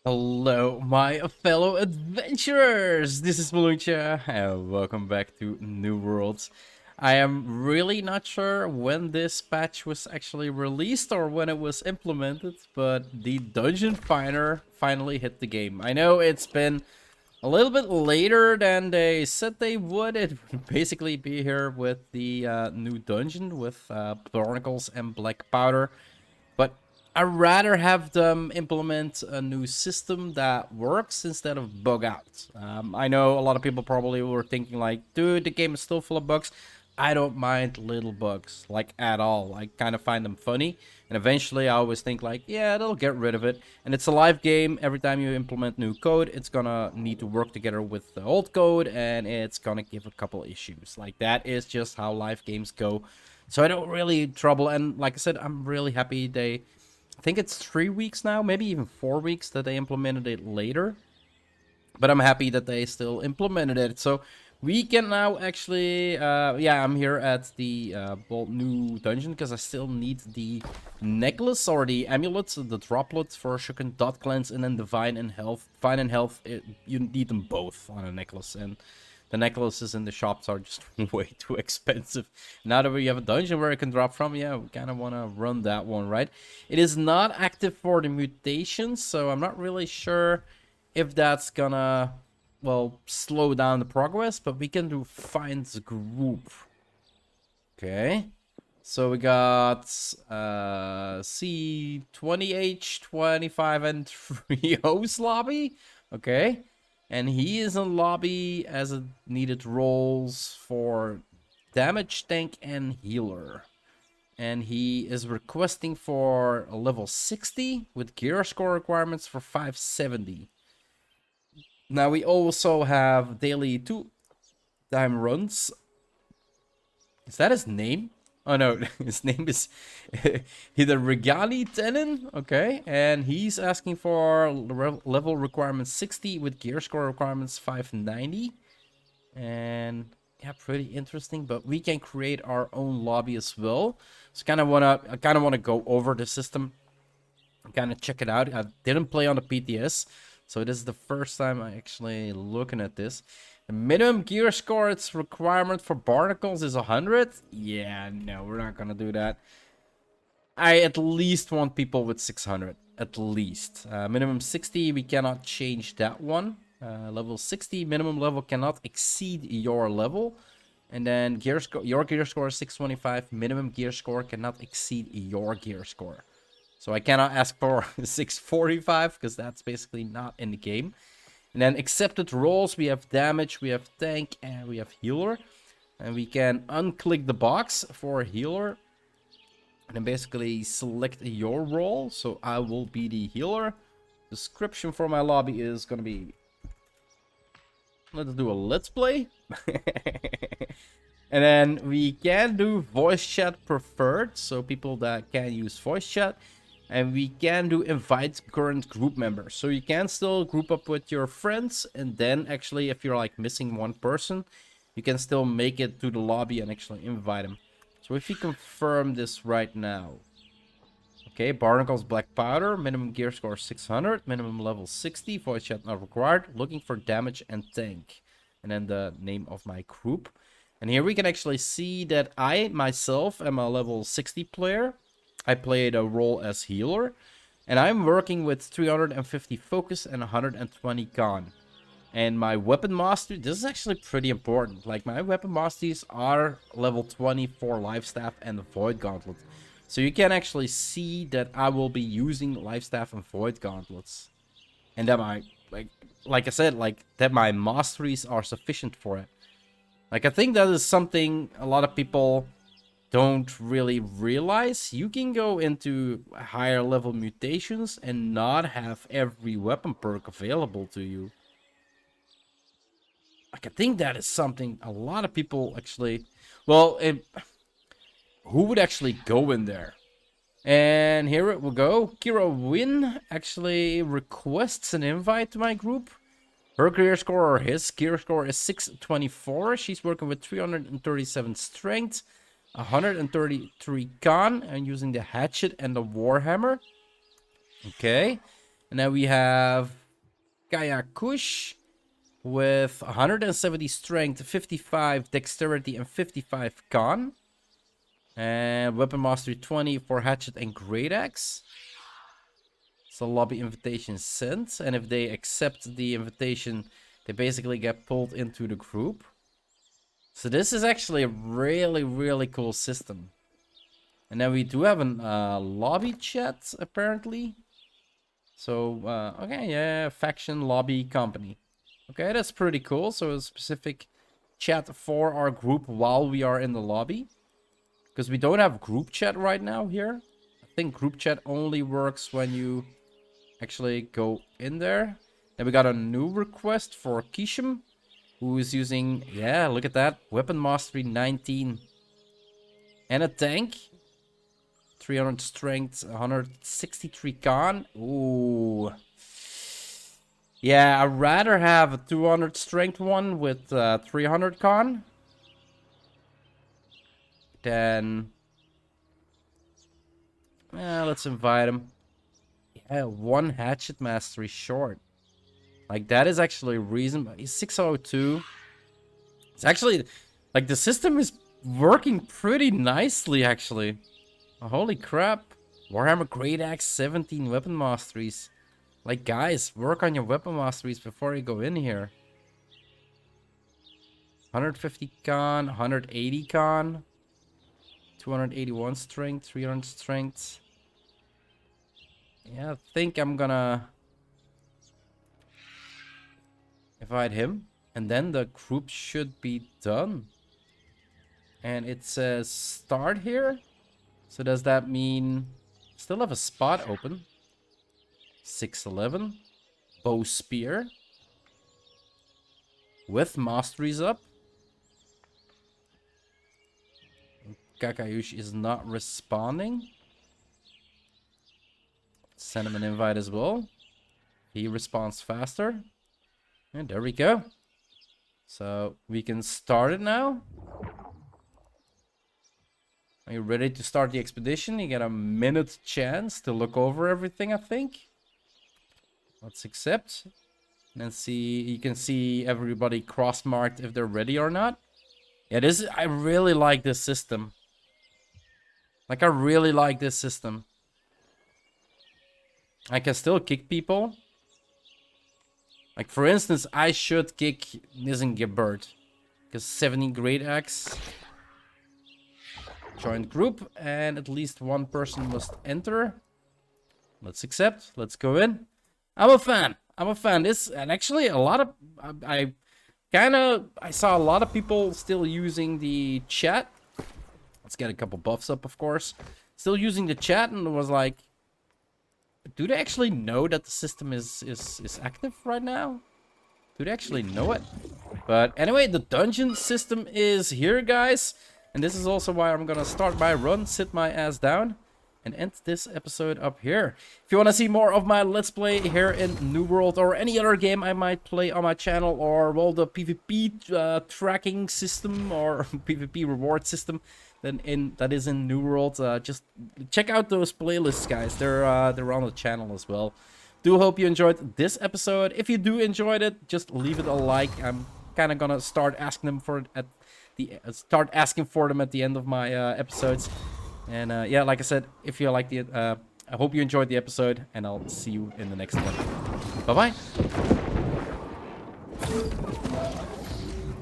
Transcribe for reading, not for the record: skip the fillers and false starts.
Hello, my fellow adventurers! This is Mloentje, and welcome back to New Worlds. I am really not sure when this patch was actually released or when it was implemented, but the Dungeon Finder finally hit the game. I know it's been a little bit later than they said they would. It would basically be here with the new dungeon with barnacles and black powder. But I'd rather have them implement a new system that works instead of bug out. I know a lot of people probably were thinking like, dude, the game is still full of bugs. I don't mind little bugs, like at all. I kind of find them funny. And eventually I always think like, yeah, they'll get rid of it. And it's a live game. Every time you implement new code, it's gonna need to work together with the old code. And it's gonna give a couple issues. Like that is just how live games go. So I don't really trouble. And like I said, I'm really happy I think it's 3 weeks now, maybe even 4 weeks that they implemented it later. But I'm happy that they still implemented it. So we can now actually, yeah, I'm here at the new dungeon because I still need the necklace or the amulet, the droplet for Shukken Dot Cleanse and then Divine and Health. Divine and Health, you need them both on a necklace. And the necklaces in the shops are just way too expensive. Now that we have a dungeon where it can drop from, yeah, we kind of want to run that one, right? It is not active for the mutations, so I'm not really sure if that's gonna, well, slow down the progress, but we can do find group. Okay. So we got C20H, 25, and 3O's lobby. Okay. And he is in lobby as it needed roles for damage, tank, and healer. And he is requesting for a level 60 with gear score requirements for 570. Now we also have daily 2-time runs. Is that his name? Oh no, his name is Hiderigani Tenin. Okay, and he's asking for level requirements 60 with gear score requirements 590. And yeah, pretty interesting. But we can create our own lobby as well. So I kind of wanna go over the system, kind of check it out. I didn't play on the PTS, so this is the first time I actually looking at this. The minimum gear score, its requirement for barnacles is 100. Yeah, no, we're not gonna do that. I at least want people with 600, at least. Minimum 60, we cannot change that one. Level 60, minimum level cannot exceed your level. And then your gear score is 625, minimum gear score cannot exceed your gear score. So I cannot ask for 645 because that's basically not in the game. And then accepted roles, we have damage, we have tank, and we have healer. And we can unclick the box for healer. And then basically select your role. So I will be the healer. Description for my lobby is going to be... Let's do a let's play. And then we can do voice chat preferred. So people that can use voice chat. And we can do invite current group members. So you can still group up with your friends. And then actually, if you're like missing one person, you can still make it to the lobby and actually invite them. So if you confirm this right now. Okay, Barnacle's Black Powder. Minimum gear score 600. Minimum level 60. Voice chat not required. Looking for damage and tank. And then the name of my group. And here we can actually see that I myself am a level 60 player. I played a role as healer, and I'm working with 350 focus and 120 con. And my weapon mastery, this is actually pretty important. Like my weapon masteries are level 20 for life staff and the void gauntlet. So you can actually see that I will be using life staff and void gauntlets. And that my, like I said, like that my masteries are sufficient for it. Like I think that is something a lot of people don't really realize. You can go into higher level mutations and not have every weapon perk available to you. Like I think that is something a lot of people actually, well, who would actually go in there? And here it will go. Kira Win actually requests an invite to my group. Her gear score or his gear score is 624. She's working with 337 strength. 133 con and using the hatchet and the warhammer. Okay. And And then we have Kaya Kush with 170 strength, 55 dexterity, and 55 con. And weapon mastery 20 for hatchet and great axe. So lobby invitation sent, and if they accept the invitation, they basically get pulled into the group. So this is actually a really, really cool system. And then we do have a lobby chat, apparently. So, okay, yeah, faction, lobby, company. Okay, that's pretty cool. So a specific chat for our group while we are in the lobby. Because we don't have group chat right now here. I think group chat only works when you actually go in there. Then we got a new request for Kishim, who is using, yeah, look at that, weapon mastery 19. And a tank. 300 strength, 163 con. Ooh. Yeah, I'd rather have a 200 strength one with 300 con. Then, let's invite him. Yeah, 1 hatchet mastery short. Like, that is actually reasonable. He's 602. It's actually, like, the system is working pretty nicely, actually. Oh, holy crap. Warhammer Great Axe, 17 weapon masteries. Like, guys, work on your weapon masteries before you go in here. 150 con, 180 con. 281 strength, 300 strength. Yeah, I think I'm gonna invite him. And then the group should be done. And it says start here. So does that mean still have a spot open? 611. Bow spear. With masteries up. Kakayush is not responding. Send him an invite as well. He responds faster. And there we go. So we can start it now. Are you ready to start the expedition? You get a minute chance to look over everything, I think. Let's accept. And see, you can see everybody cross-marked if they're ready or not. Yeah, I really like this system. Like, I really like this system. I can still kick people. Like, for instance, I should kick Nisengebert. Because 70 Great Axe. Joined group. And at least one person must enter. Let's accept. Let's go in. I'm a fan. I'm a fan. And actually, a lot of... I saw a lot of people still using the chat. Let's get a couple buffs up, of course. Still using the chat, and it was like... Do they actually know that the system is active right now? Do they actually know it? But anyway, the dungeon system is here, guys. And this is also why I'm gonna start my run, sit my ass down, and end this episode up here. If you want to see more of my Let's Play here in New World or any other game I might play on my channel, or well, the PvP tracking system or PvP reward system, then that is in New World, just check out those playlists, guys. They're on the channel as well. Do hope you enjoyed this episode. If you do enjoyed it, just leave it a like. I'm kind of gonna start asking them for it at the end of my episodes. And yeah, like I said, if you liked it, I hope you enjoyed the episode, and I'll see you in the next one. Bye bye.